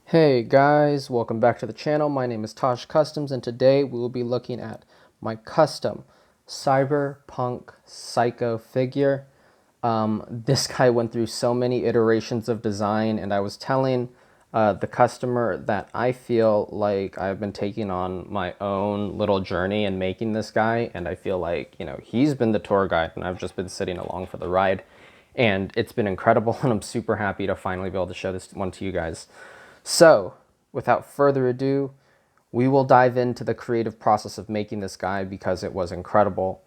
Hey guys, welcome back to the channel. My name is Tosh Customs and today we will be looking at my custom Cyberpunk Psycho figure. This guy went through so many iterations of design, and I was telling the customer that I feel like I've been taking on my own little journey in making this guy, and I feel like, he's been the tour guide and I've just been sitting along for the ride. And it's been incredible, and I'm super happy to finally be able to show this one to you guys. So, without further ado, we will dive into the creative process of making this guy because it was incredible.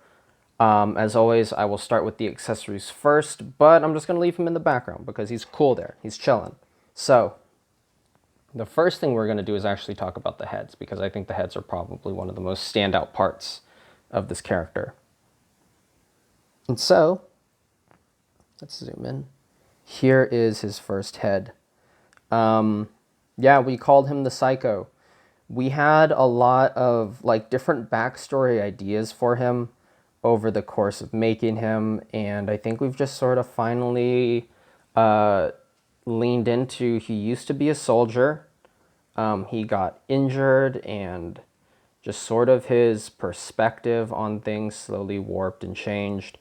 As always, I will start with the accessories first, but I'm just going to leave him in the background because he's cool there. He's chilling. So, the first thing we're going to do is actually talk about the heads because I think the heads are probably one of the most standout parts of this character. And so, let's zoom in. Here is his first head. Yeah, we called him the Psycho. We had a lot of different backstory ideas for him over the course of making him, and I think we've just sort of finally leaned into he used to be a soldier. He got injured, and just sort of his perspective on things slowly warped and changed.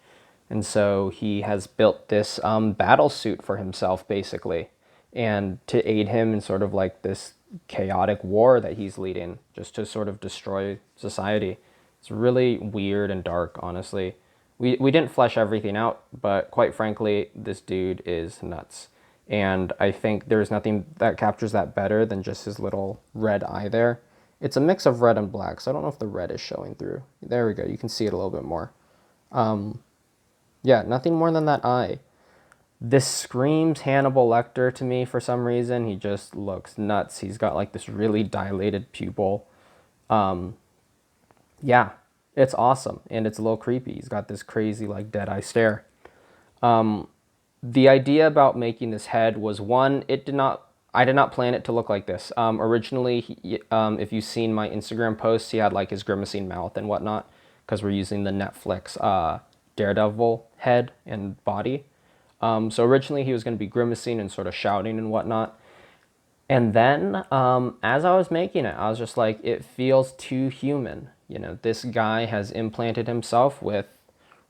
And so he has built this battle suit for himself, basically, and to aid him in sort of like this chaotic war that he's leading, just to sort of destroy society. It's really weird and dark, honestly. We didn't flesh everything out, but quite frankly, this dude is nuts. And I think there's nothing that captures that better than just his little red eye there. It's a mix of red and black, so I don't know if the red is showing through. There we go. You can see it a little bit more. Yeah, nothing more than that eye. This screams Hannibal Lecter to me for some reason. He just looks nuts. He's got like this really dilated pupil. Yeah, it's awesome, and it's a little creepy. He's got this crazy like dead eye stare. The idea about making this head was one, I did not plan it to look like this. Originally, if you've seen my Instagram posts, he had like his grimacing mouth and whatnot, because we're using the Netflix Daredevil head and body. So originally he was going to be grimacing and sort of shouting and whatnot. And then as I was making it, I was just like, it feels too human. This guy has implanted himself with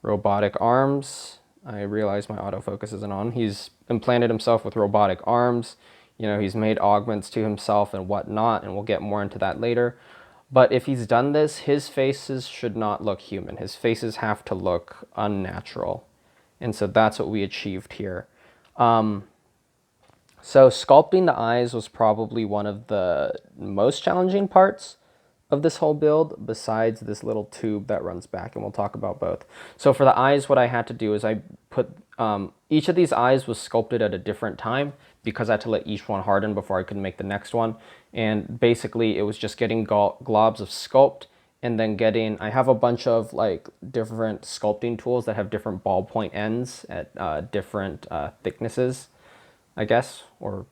robotic arms. I realize my autofocus isn't on. He's implanted himself with robotic arms. He's made augments to himself and whatnot, and we'll get more into that later. But if he's done this, his faces should not look human. His faces have to look unnatural. And so that's what we achieved here. So sculpting the eyes was probably one of the most challenging parts of this whole build, besides this little tube that runs back, and we'll talk about both. So for the eyes, what I had to do is I put, each of these eyes was sculpted at a different time because I had to let each one harden before I could make the next one. And basically it was just getting globs of sculpt, and then I have a bunch of like different sculpting tools that have different ballpoint ends at different thicknesses, I guess, or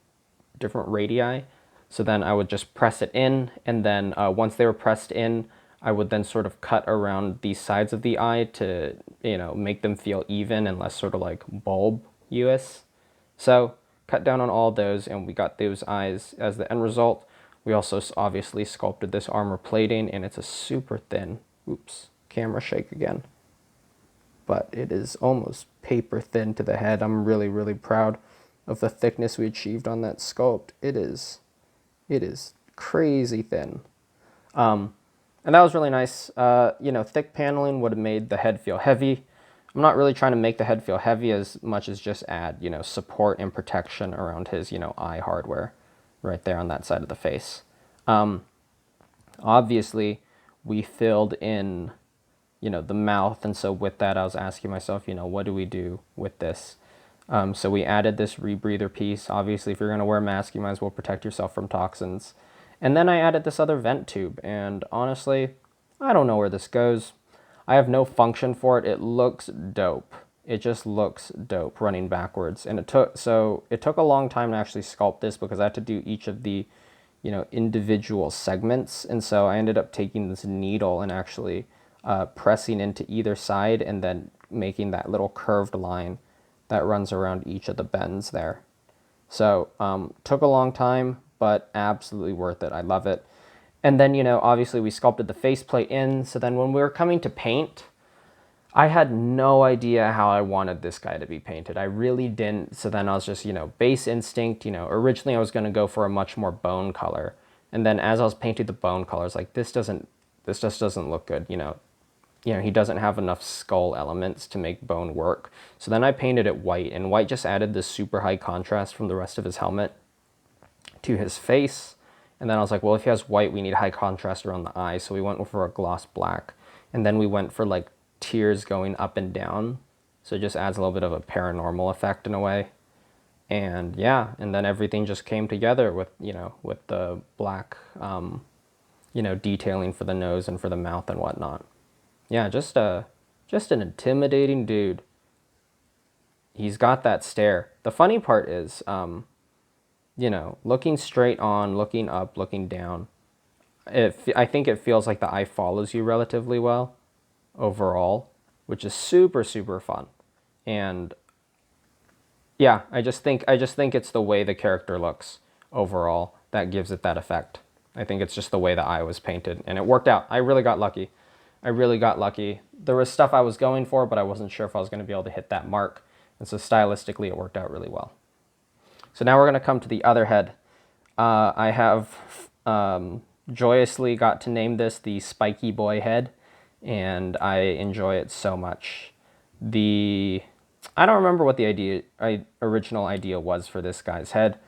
different radii. So then I would just press it in, and then once they were pressed in, I would then sort of cut around the sides of the eye to, make them feel even and less sort of like bulbous. So cut down on all those, and we got those eyes as the end result. We also obviously sculpted this armor plating, and it's a super thin, oops, camera shake again, but it is almost paper thin to the head. I'm really, really proud of the thickness we achieved on that sculpt. It is crazy thin. And that was really nice. Thick paneling would have made the head feel heavy. I'm not really trying to make the head feel heavy as much as just add, support and protection around his, eye hardware right there on that side of the face. Obviously, we filled in, the mouth, and so with that, I was asking myself, what do we do with this? So we added this rebreather piece. Obviously, if you're going to wear a mask, you might as well protect yourself from toxins. And then I added this other vent tube, and honestly, I don't know where this goes. I have no function for it. It looks dope. It just looks dope running backwards. And it took a long time to actually sculpt this because I had to do each of the, individual segments. And so I ended up taking this needle and actually pressing into either side and then making that little curved line that runs around each of the bends there. So took a long time, but absolutely worth it. I love it. And then, obviously we sculpted the faceplate in. So then when we were coming to paint, I had no idea how I wanted this guy to be painted. I really didn't. So then I was just, base instinct. Originally I was going to go for a much more bone color. And then as I was painting the bone colors, like this just doesn't look good. He doesn't have enough skull elements to make bone work. So then I painted it white, and white just added this super high contrast from the rest of his helmet to his face. And then I was like, well, if he has white, we need high contrast around the eye. So we went for a gloss black. And then we went for like tears going up and down. So it just adds a little bit of a paranormal effect in a way. And yeah, and then everything just came together with, with the black, detailing for the nose and for the mouth and whatnot. Yeah, just an intimidating dude. He's got that stare. The funny part is, looking straight on, looking up, looking down. I think it feels like the eye follows you relatively well overall, which is super, super fun. And yeah, I just think it's the way the character looks overall that gives it that effect. I think it's just the way the eye was painted, and it worked out. I really got lucky. There was stuff I was going for, but I wasn't sure if I was going to be able to hit that mark. And so stylistically, it worked out really well. So now we're going to come to the other head. I have joyously got to name this the Spiky Boy head, and I enjoy it so much. I don't remember what the original idea was for this guy's head.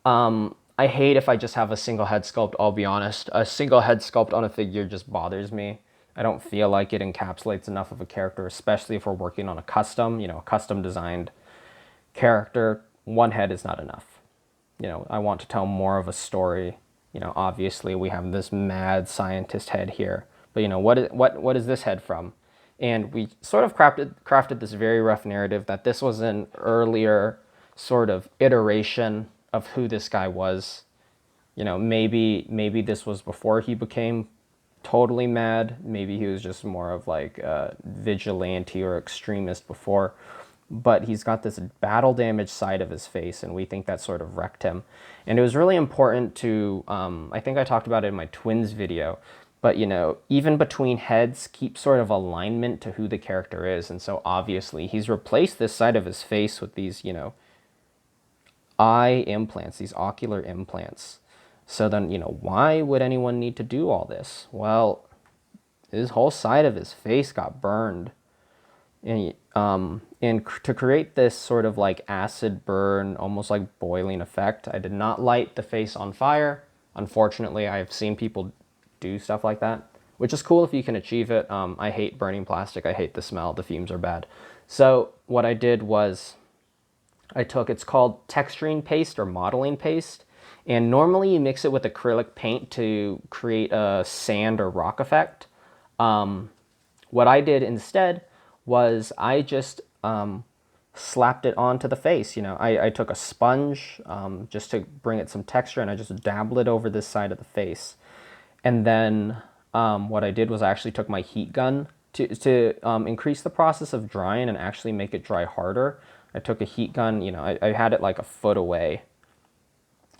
I hate if I just have a single head sculpt, I'll be honest. A single head sculpt on a figure just bothers me. I don't feel like it encapsulates enough of a character, especially if we're working on a custom designed character. One head is not enough. I want to tell more of a story. Obviously we have this mad scientist head here, but what is this head from? And we sort of crafted this very rough narrative that this was an earlier sort of iteration of who this guy was. Maybe this was before he became totally mad. Maybe he was just more of like a vigilante or extremist before. But he's got this battle damage side of his face, and we think that sort of wrecked him. And it was really important to, I think I talked about it in my twins video, but even between heads, keep sort of alignment to who the character is. And so obviously he's replaced this side of his face with these, eye implants, these ocular implants. So then, why would anyone need to do all this? Well, his whole side of his face got burned. And to create this sort of like acid burn, almost like boiling effect, I did not light the face on fire. Unfortunately, I have seen people do stuff like that, which is cool if you can achieve it. I hate burning plastic. I hate the smell. The fumes are bad. So what I did was it's called texturing paste or modeling paste. And normally you mix it with acrylic paint to create a sand or rock effect. What I did instead was I just slapped it onto the face. I took a sponge just to bring it some texture, and I just dabbled it over this side of the face. And then what I did was I actually took my heat gun to increase the process of drying and actually make it dry harder. I took a heat gun, I had it like a foot away.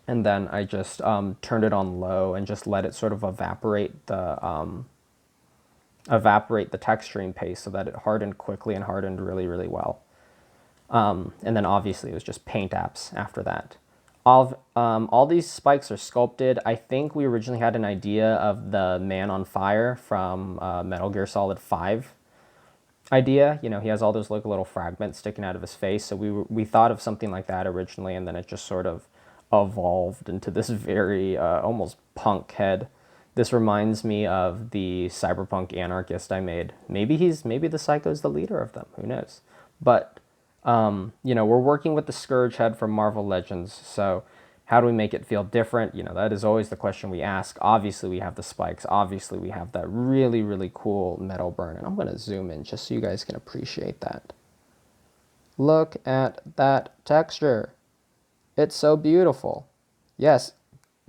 And then I just turned it on low and just let it sort of evaporate the texturing paste so that it hardened quickly and hardened really, really well. And then obviously it was just paint apps after that. All these spikes are sculpted. I think we originally had an idea of the man on fire from Metal Gear Solid 5 idea. He has all those like little fragments sticking out of his face. So we thought of something like that originally, and then it just sort of evolved into this very almost punk head. This reminds me of the cyberpunk anarchist I made. Maybe the Psycho's the leader of them. Who knows? But we're working with the Scourge head from Marvel Legends. So how do we make it feel different? That is always the question we ask. Obviously, we have the spikes. Obviously, we have that really, really cool metal burn. And I'm going to zoom in just so you guys can appreciate that. Look at that texture. It's so beautiful. Yes,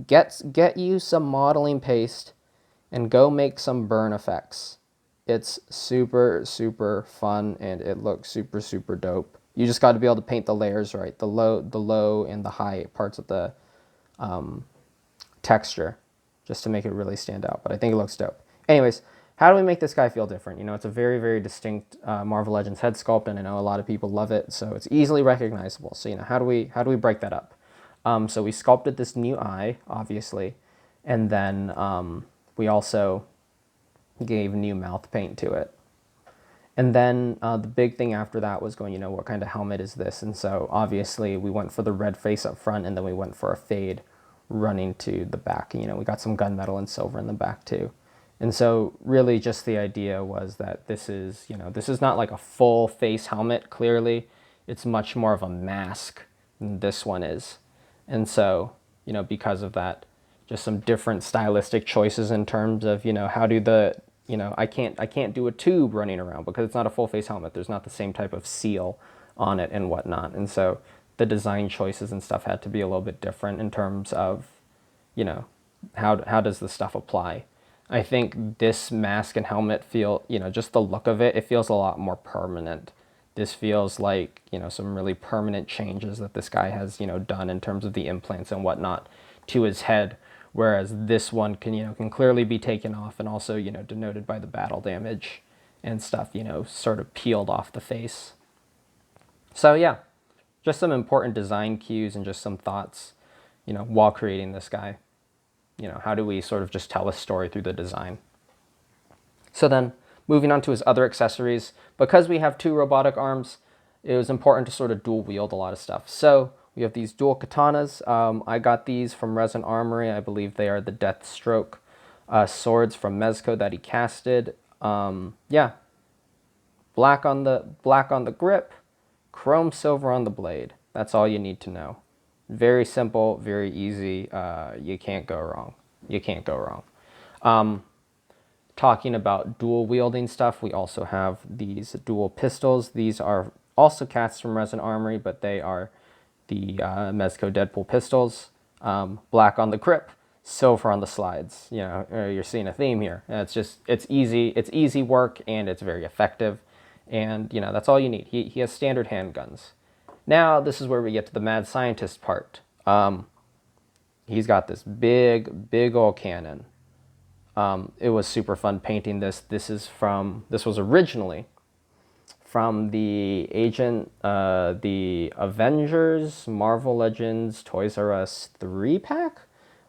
get you some modeling paste and go make some burn effects. It's super, super fun, and it looks super, super dope. You just got to be able to paint the layers right, the low and the high parts of the texture just to make it really stand out, but I think it looks dope. Anyways, how do we make this guy feel different? You know, it's a very, very distinct Marvel Legends head sculpt, and I know a lot of people love it, so it's easily recognizable. So, you know, how do we break that up? So we sculpted this new eye, obviously, and then we also gave new mouth paint to it. And then the big thing after that was going, you know, what kind of helmet is this? And so obviously we went for the red face up front, and then we went for a fade running to the back. You know, we got some gunmetal and silver in the back too. And so really just the idea was that this is, you know, this is not like a full face helmet, clearly. It's much more of a mask than this one is. And so, you know, because of that, just some different stylistic choices in terms of, you know, how do the, you know, I can't do a tube running around because it's not a full face helmet. There's not the same type of seal on it and whatnot. And so the design choices and stuff had to be a little bit different in terms of, you know, how does the stuff apply. I think this mask and helmet feel, you know, just the look of it, it feels a lot more permanent. This feels like, you know, some really permanent changes that this guy has, you know, done in terms of the implants and whatnot to his head. Whereas this one can, you know, can clearly be taken off and also, you know, denoted by the battle damage and stuff, you know, sort of peeled off the face. So yeah, just some important design cues and just some thoughts, you know, while creating this guy. You know, how do we sort of just tell a story through the design? So then, moving on to his other accessories, because we have two robotic arms, it was important to sort of dual wield a lot of stuff. So we have these dual katanas. I got these from Resin Armory. I believe they are the Deathstroke swords from Mezco that he casted. Yeah, black on the grip, chrome silver on the blade. That's all you need to know. Very simple, very easy. You can't go wrong. You can't go wrong. Talking about dual wielding stuff, we also have these dual pistols. These are also cast from Resin Armory, but they are the Mezco Deadpool pistols. Black on the grip, silver on the slides. You know, you're seeing a theme here. It's easy work, and it's very effective. And, you know, that's all you need. He has standard handguns. Now, this is where we get to the mad scientist part. He's got this big old cannon. It was super fun painting this. This was originally from the the Avengers Marvel Legends Toys R Us 3-pack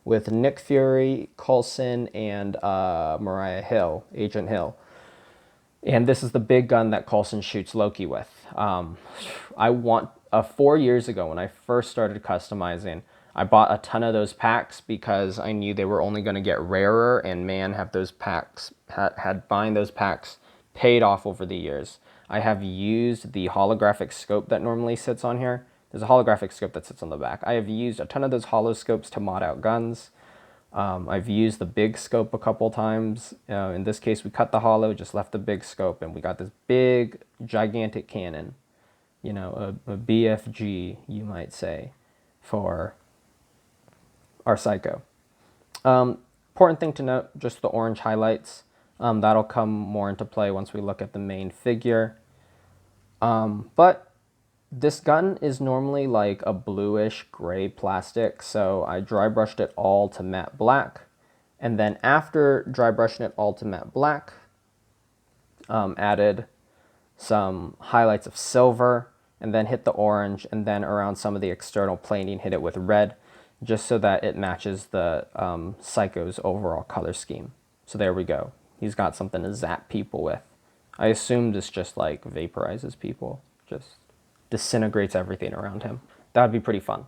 with Nick Fury, Coulson, and Mariah Hill, Agent Hill. And this is the big gun that Coulson shoots Loki with. 4 years ago when I first started customizing, I bought a ton of those packs because I knew they were only going to get rarer, and man, have those packs, had buying those packs paid off over the years. I have used the holographic scope that normally sits on here. There's a holographic scope that sits on the back. I have used a ton of those holo scopes to mod out guns. I've used the big scope a couple times. In this case, we cut the holo, just left the big scope, and we got this big, gigantic cannon. You know, a BFG, you might say, for our Psycho. Important thing to note, just the orange highlights. That'll come more into play once we look at the main figure. But this gun is normally like a bluish gray plastic, so I dry brushed it all to matte black. And then after dry brushing it all to matte black, added some highlights of silver, and then hit the orange, and then around some of the external plating, hit it with red, just so that it matches the Psycho's overall color scheme. So there we go. He's got something to zap people with. I assume this just like vaporizes people, just disintegrates everything around him. That would be pretty fun.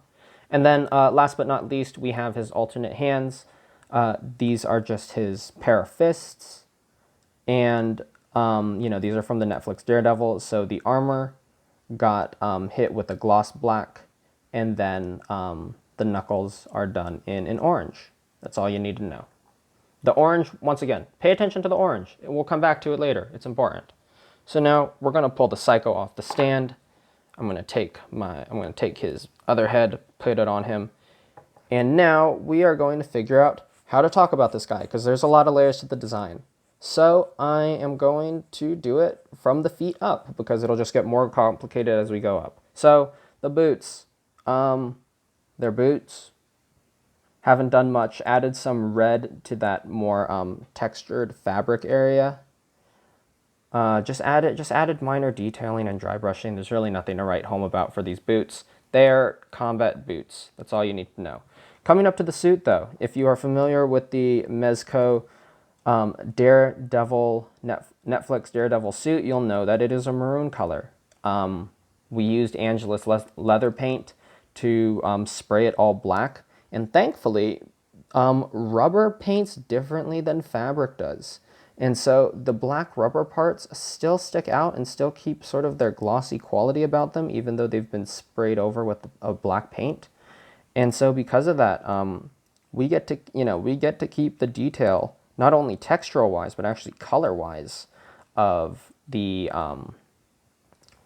And then last but not least, we have his alternate hands. These are just his pair of fists. And, you know, these are from the Netflix Daredevil. So the armor got hit with a gloss black, and then the knuckles are done in an orange. That's all you need to know. The orange, once again, pay attention to the orange. We'll come back to it later. It's important. So now we're going to pull the Psycho off the stand. I'm going to take his other head, put it on him. And now we are going to figure out how to talk about this guy, because there's a lot of layers to the design. So I am going to do it from the feet up, because it'll just get more complicated as we go up. So the boots, they're boots. Haven't done much. Added some red to that more textured fabric area. Just added minor detailing and dry brushing. There's really nothing to write home about for these boots. They're combat boots. That's all you need to know. Coming up to the suit, though, if you are familiar with the Mezco Daredevil Netflix Daredevil suit, you'll know that it is a maroon color. We used Angelus leather paint to spray it all black, and thankfully, rubber paints differently than fabric does. And so the black rubber parts still stick out and still keep sort of their glossy quality about them, even though they've been sprayed over with a black paint. And so because of that, we get to keep the detail, not only textural wise, but actually color wise, of the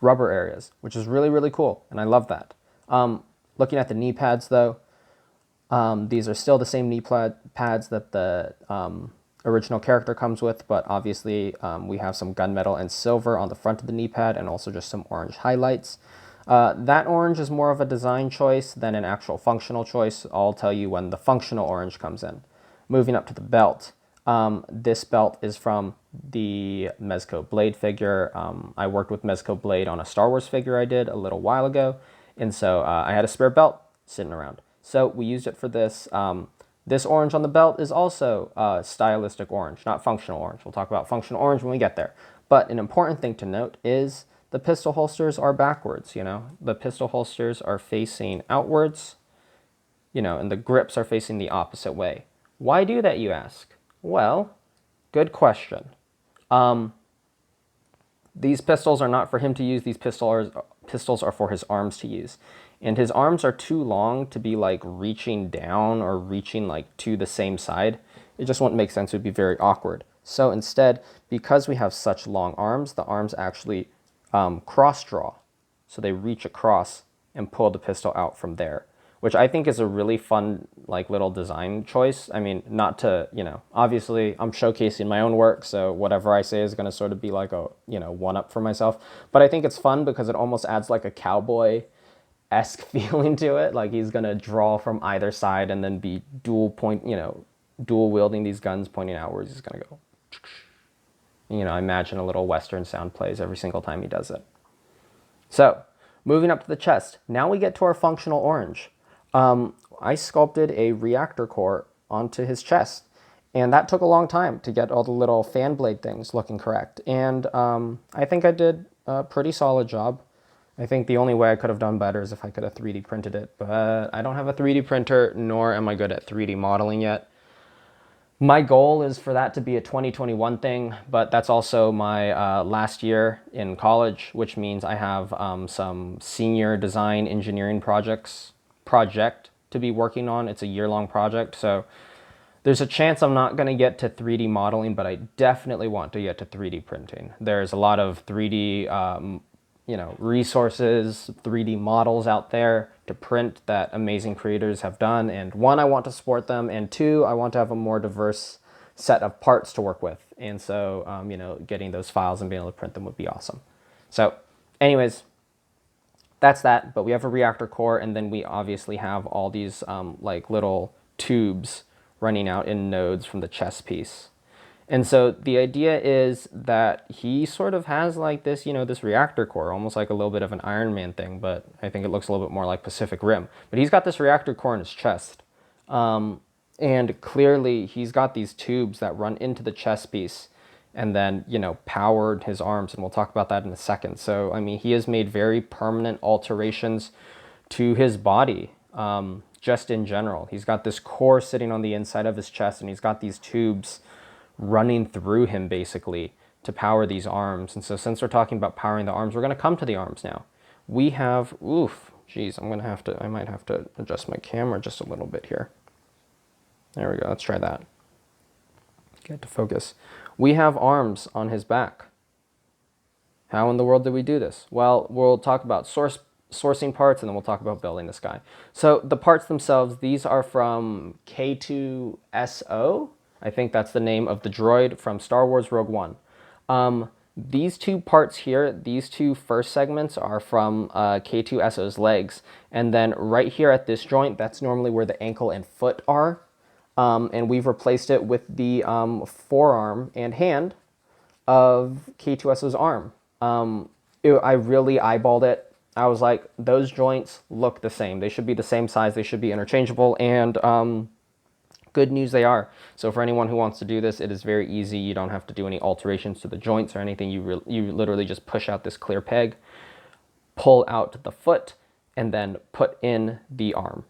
rubber areas, which is really, really cool. And I love that. Looking at the knee pads though, these are still the same knee pads that the original character comes with, but obviously we have some gunmetal and silver on the front of the knee pad and also just some orange highlights. That orange is more of a design choice than an actual functional choice. I'll tell you when the functional orange comes in. Moving up to the belt. This belt is from the Mezco Blade figure. I worked with Mezco Blade on a Star Wars figure I did a little while ago, and so I had a spare belt sitting around. So we used it for this. This orange on the belt is also stylistic orange, not functional orange. We'll talk about functional orange when we get there. But an important thing to note is the pistol holsters are backwards, you know. The pistol holsters are facing outwards, you know, and the grips are facing the opposite way. Why do that, you ask? Well, good question. These pistols are not for him to use. These pistols are for his arms to use. And his arms are too long to be like reaching down or reaching like to the same side. It just wouldn't make sense. It would be very awkward. So instead, because we have such long arms, the arms actually cross draw. So they reach across and pull the pistol out from there, which I think is a really fun like little design choice. I mean, not to, you know, obviously I'm showcasing my own work, so whatever I say is going to sort of be like a, you know, one up for myself. But I think it's fun because it almost adds like a cowboy-esque feeling to it. Like he's going to draw from either side and then be dual wielding these guns pointing outwards. He's going to go, you know, I imagine a little Western sound plays every single time he does it. So moving up to the chest, now we get to our functional orange. I sculpted a reactor core onto his chest, and that took a long time to get all the little fan blade things looking correct. And I think I did a pretty solid job. I think the only way I could have done better is if I could have 3D printed it, but I don't have a 3D printer, nor am I good at 3D modeling yet. My goal is for that to be a 2021 thing, but that's also my last year in college, which means I have some senior design engineering project to be working on. It's a year-long project, so there's a chance I'm not going to get to 3D modeling, but I definitely want to get to 3D printing. There's a lot of 3D resources, 3D models out there to print that amazing creators have done. And one, I want to support them. And two, I want to have a more diverse set of parts to work with. And so, getting those files and being able to print them would be awesome. So anyways, that's that. But we have a reactor core, and then we obviously have all these like little tubes running out in nodes from the chest piece. And so the idea is that he sort of has like this, this reactor core, almost like a little bit of an Iron Man thing, but I think it looks a little bit more like Pacific Rim. But he's got this reactor core in his chest. And clearly he's got these tubes that run into the chest piece and then, powered his arms. And we'll talk about that in a second. So, I mean, he has made very permanent alterations to his body, just in general. He's got this core sitting on the inside of his chest, and he's got these tubes running through him basically to power these arms. And so since we're talking about powering the arms, we're going to come to the arms now. We have, I might have to adjust my camera just a little bit here. There we go. Let's try that. Get to focus. We have arms on his back. How in the world did we do this? Well, we'll talk about sourcing parts, and then we'll talk about building this guy. So the parts themselves, these are from K2SO. I think that's the name of the droid from Star Wars Rogue One. These two parts here, these two first segments are from K2SO's legs. And then right here at this joint, that's normally where the ankle and foot are. And we've replaced it with the forearm and hand of K2SO's arm. I really eyeballed it. I was like, those joints look the same. They should be the same size. They should be interchangeable. And good news, they are. So for anyone who wants to do this, it is very easy. You don't have to do any alterations to the joints or anything. You literally just push out this clear peg, pull out the foot, and then put in the arm.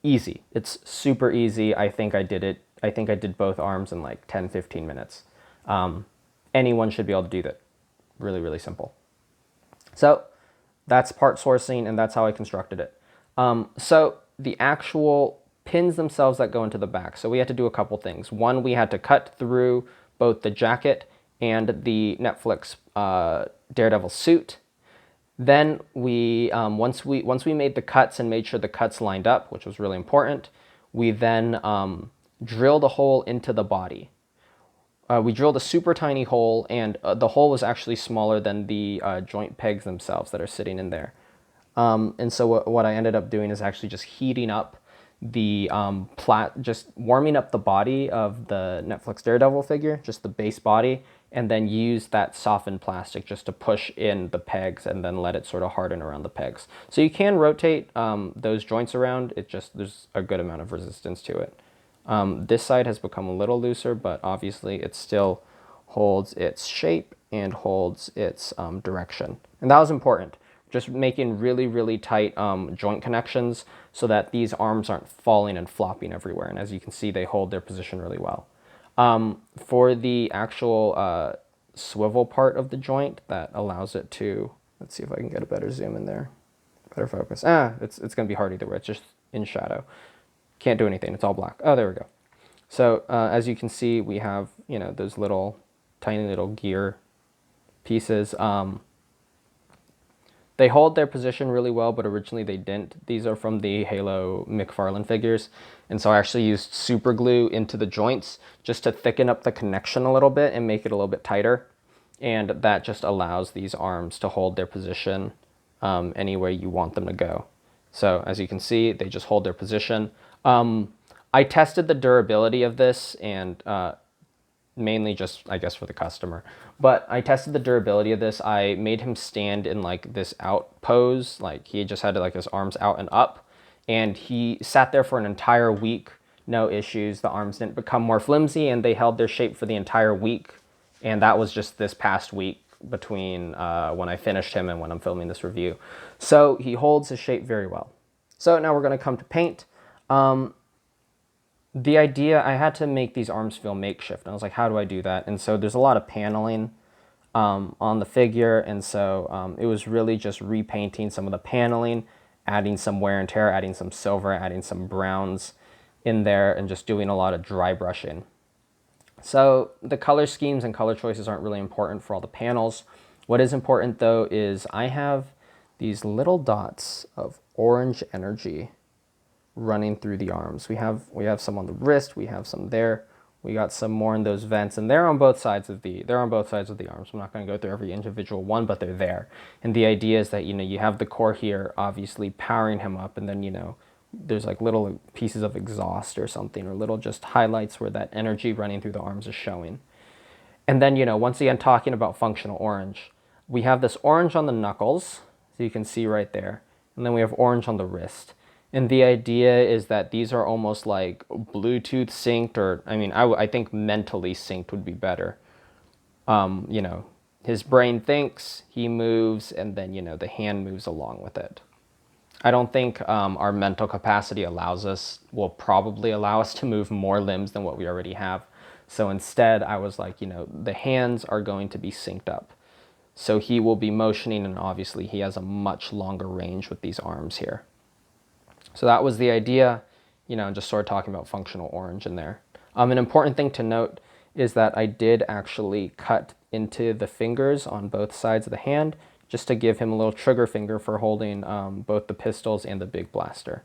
Easy. It's super easy. I think I did it. I think I did both arms in like 10, 15 minutes. Anyone should be able to do that. Really, really simple. So that's part sourcing, and that's how I constructed it. So the actual pins themselves that go into the back. So we had to do a couple things. One, we had to cut through both the jacket and the Netflix Daredevil suit. Then we once we made the cuts and made sure the cuts lined up, which was really important, we then drilled a hole into the body. We drilled a super tiny hole, and the hole was actually smaller than the joint pegs themselves that are sitting in there. And so what I ended up doing is actually just heating up the just warming up the body of the Netflix Daredevil figure, just the base body, and then use that softened plastic just to push in the pegs and then let it sort of harden around the pegs. So you can rotate those joints around. There's a good amount of resistance to it. This side has become a little looser, but obviously it still holds its shape and holds its direction. And that was important. Just making really, really tight joint connections so that these arms aren't falling and flopping everywhere. And as you can see, they hold their position really well. For the actual swivel part of the joint that allows it to, let's see if I can get a better zoom in there, better focus. It's going to be hard either way. It's just in shadow. Can't do anything. It's all black. Oh, there we go. So as you can see, we have, those little tiny little gear pieces. They hold their position really well, but originally they didn't. These are from the Halo McFarlane figures. And so I actually used super glue into the joints just to thicken up the connection a little bit and make it a little bit tighter. And that just allows these arms to hold their position anywhere you want them to go. So as you can see, they just hold their position. I tested the durability of this, and mainly just, I guess, for the customer. But I tested the durability of this. I made him stand in like this out pose. Like he just had like his arms out and up. And he sat there for an entire week. No issues. The arms didn't become more flimsy, and they held their shape for the entire week. And that was just this past week between when I finished him and when I'm filming this review. So he holds his shape very well. So now we're going to come to paint. The idea, I had to make these arms feel makeshift. And I was like, how do I do that? And so there's a lot of paneling on the figure. And so it was really just repainting some of the paneling, adding some wear and tear, adding some silver, adding some browns in there, and just doing a lot of dry brushing. So the color schemes and color choices aren't really important for all the panels. What is important though is I have these little dots of orange energy running through the arms. We have some on the wrist, we have some there, we got some more in those vents, and they're on both sides of the arms. I'm not going to go through every individual one, but they're there. And the idea is that you have the core here obviously powering him up, and then there's like little pieces of exhaust or something, or little just highlights where that energy running through the arms is showing. And then once again, talking about functional orange, we have this orange on the knuckles, so you can see right there, and then we have orange on the wrist. And the idea is that these are almost like Bluetooth synced, or I think mentally synced would be better. His brain thinks, he moves, and then the hand moves along with it. I don't think our mental capacity will probably allow us to move more limbs than what we already have. So instead, I was like, the hands are going to be synced up. So he will be motioning, and obviously he has a much longer range with these arms here. So that was the idea, just sort of talking about functional orange in there. An important thing to note is that I did actually cut into the fingers on both sides of the hand just to give him a little trigger finger for holding both the pistols and the big blaster.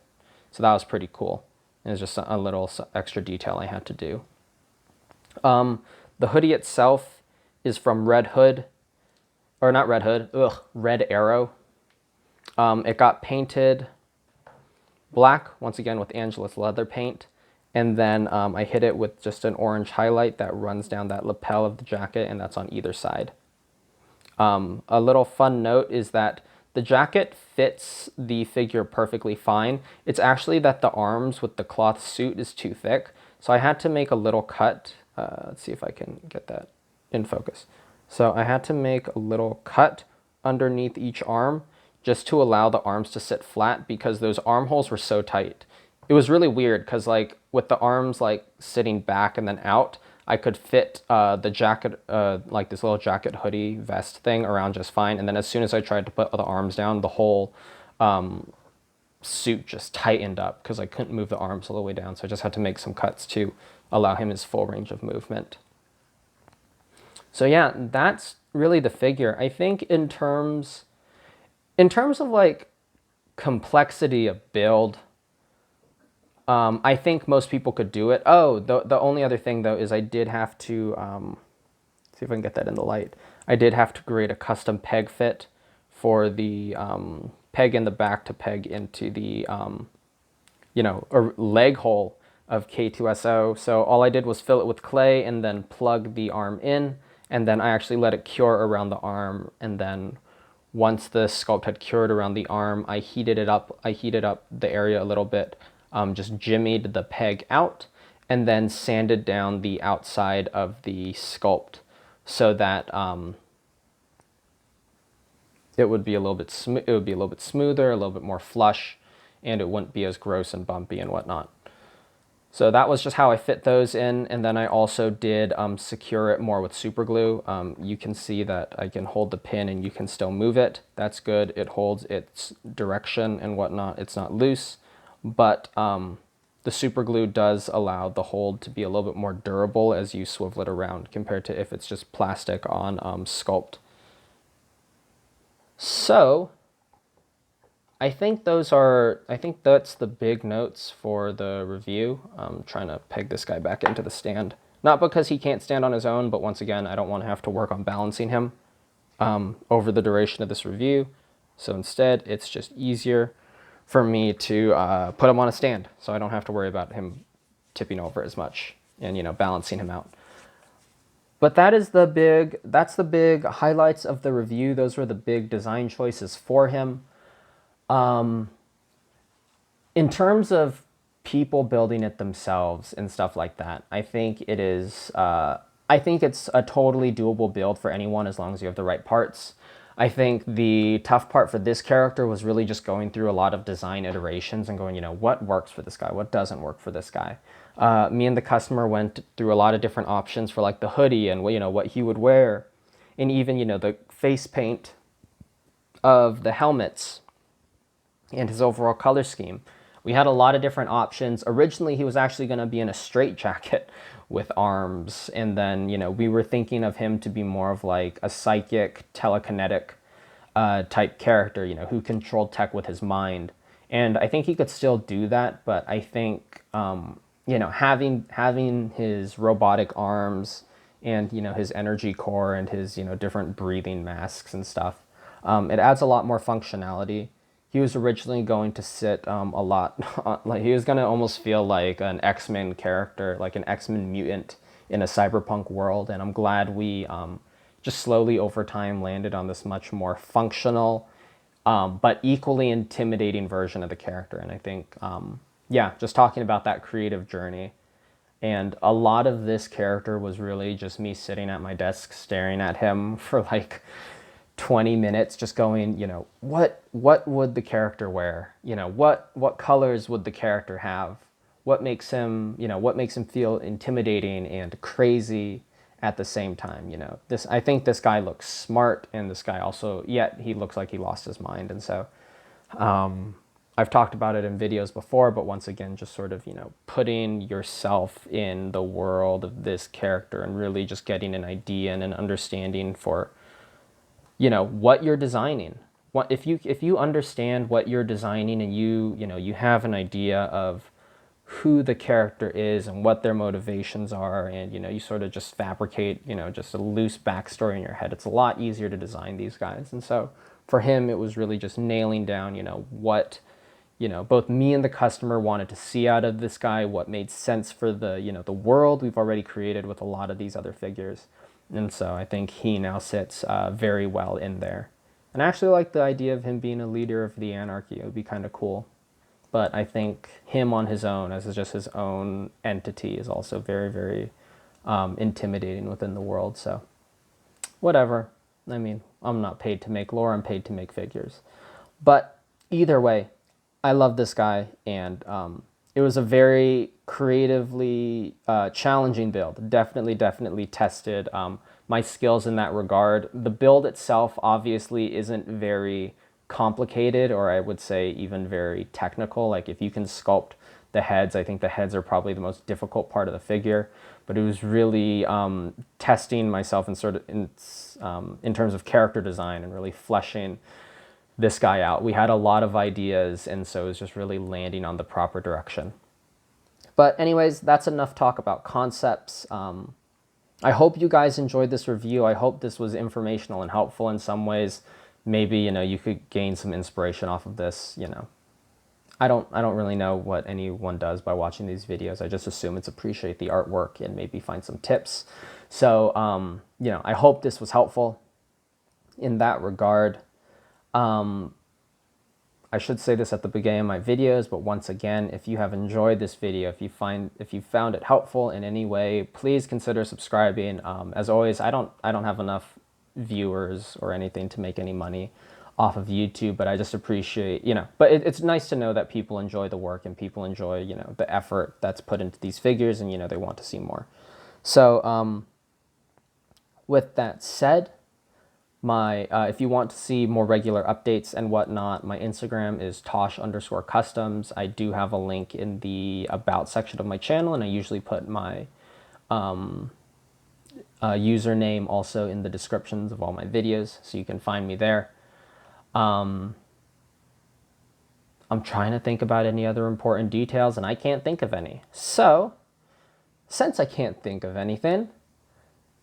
So that was pretty cool. It was just a little extra detail I had to do. The hoodie itself is from Red Hood, or not Red Hood, Red Arrow. It got painted black, once again with Angelus leather paint. And then I hit it with just an orange highlight that runs down that lapel of the jacket, and that's on either side. A little fun note is that the jacket fits the figure perfectly fine. It's actually that the arms with the cloth suit is too thick. So I had to make a little cut. Let's see if I can get that in focus. So I had to make a little cut underneath each arm just to allow the arms to sit flat because those armholes were so tight. It was really weird because like with the arms like sitting back and then out, I could fit the jacket, like this little jacket hoodie vest thing around just fine. And then as soon as I tried to put the arms down, the whole suit just tightened up because I couldn't move the arms all the way down. So I just had to make some cuts to allow him his full range of movement. So yeah, that's really the figure. I think in terms of like complexity of build, I think most people could do it. Oh, the only other thing though is I did have to, see if I can get that in the light. I did have to create a custom peg fit for the peg in the back to peg into the, leg hole of K2SO. So all I did was fill it with clay and then plug the arm in. And then I actually let it cure around the arm. And then once the sculpt had cured around the arm, I heated it up. I heated up the area a little bit, just jimmied the peg out, and then sanded down the outside of the sculpt so that it would be a little bit smoother, a little bit more flush, and it wouldn't be as gross and bumpy and whatnot. So that was just how I fit those in, and then I also did secure it more with super glue. You can see that I can hold the pin and you can still move it. That's good. It holds its direction and whatnot. It's not loose, but the super glue does allow the hold to be a little bit more durable as you swivel it around compared to if it's just plastic on sculpt. So I think that's the big notes for the review. I'm trying to peg this guy back into the stand. Not because he can't stand on his own, but once again, I don't want to have to work on balancing him over the duration of this review. So instead, it's just easier for me to put him on a stand so I don't have to worry about him tipping over as much and, balancing him out. But that's the big highlights of the review. Those were the big design choices for him. In terms of people building it themselves and stuff like that, I think it's a totally doable build for anyone as long as you have the right parts. I think the tough part for this character was really just going through a lot of design iterations and going, what works for this guy? What doesn't work for this guy? Me and the customer went through a lot of different options for like the hoodie and what he would wear, and even, the face paint of the helmets and his overall color scheme. We had a lot of different options. Originally, he was actually going to be in a straight jacket with arms, and then, we were thinking of him to be more of like a psychic, telekinetic type character, who controlled tech with his mind. And I think he could still do that, but I think, having his robotic arms and, his energy core and his, different breathing masks and stuff, it adds a lot more functionality. He was originally going to sit a lot, like he was going to almost feel like an X-Men character, like an X-Men mutant in a cyberpunk world. And I'm glad we just slowly over time landed on this much more functional, but equally intimidating version of the character. And I think, just talking about that creative journey. And a lot of this character was really just me sitting at my desk staring at him for like 20 minutes just going, what would the character wear? What colors would the character have? What makes him feel intimidating and crazy at the same time? I think this guy looks smart, and this guy also, yet he looks like he lost his mind. And so I've talked about it in videos before, but once again, just sort of, putting yourself in the world of this character and really just getting an idea and an understanding for what you're designing. If you understand what you're designing and you have an idea of who the character is and what their motivations are, and you sort of just fabricate just a loose backstory in your head, it's a lot easier to design these guys. And so for him, it was really just nailing down what both me and the customer wanted to see out of this guy, what made sense for the world we've already created with a lot of these other figures. And so I think he now sits very well in there. And I actually like the idea of him being a leader of the anarchy. It would be kind of cool. But I think him on his own, as just his own entity, is also very, very intimidating within the world. So whatever. I mean, I'm not paid to make lore, I'm paid to make figures. But either way, I love this guy, and it was a very creatively challenging build. Definitely tested my skills in that regard. The build itself obviously isn't very complicated, or I would say even very technical. Like if you can sculpt the heads, I think the heads are probably the most difficult part of the figure. But it was really testing myself in terms of character design and really fleshing this guy out. We had a lot of ideas, and so it was just really landing on the proper direction. But anyways, that's enough talk about concepts. I hope you guys enjoyed this review. I hope this was informational and helpful in some ways. Maybe you could gain some inspiration off of this. I don't really know what anyone does by watching these videos. I just assume it's appreciate the artwork and maybe find some tips. So I hope this was helpful in that regard. I should say this at the beginning of my videos, but once again, if you have enjoyed this video, if you found it helpful in any way, please consider subscribing. As always, I don't have enough viewers or anything to make any money off of YouTube, but I just appreciate, but it's nice to know that people enjoy the work and people enjoy, the effort that's put into these figures, and, they want to see more. So, with that said, if you want to see more regular updates and whatnot, my Instagram is tosh_customs. I do have a link in the about section of my channel, and I usually put my username also in the descriptions of all my videos, so you can find me there. I'm trying to think about any other important details, and I can't think of any. So, since I can't think of anything,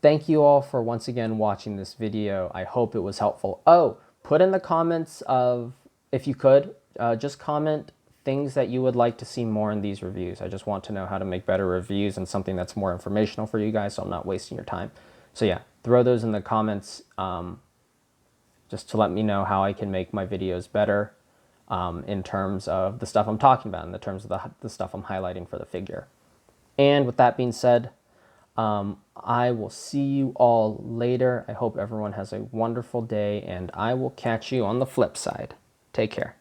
thank you all for once again watching this video. I hope it was helpful. Oh, put in the comments if you could, just comment things that you would like to see more in these reviews. I just want to know how to make better reviews and something that's more informational for you guys, so I'm not wasting your time. So yeah, throw those in the comments just to let me know how I can make my videos better in terms of the stuff I'm talking about, in the terms of the stuff I'm highlighting for the figure. And with that being said, I will see you all later. I hope everyone has a wonderful day, and I will catch you on the flip side. Take care.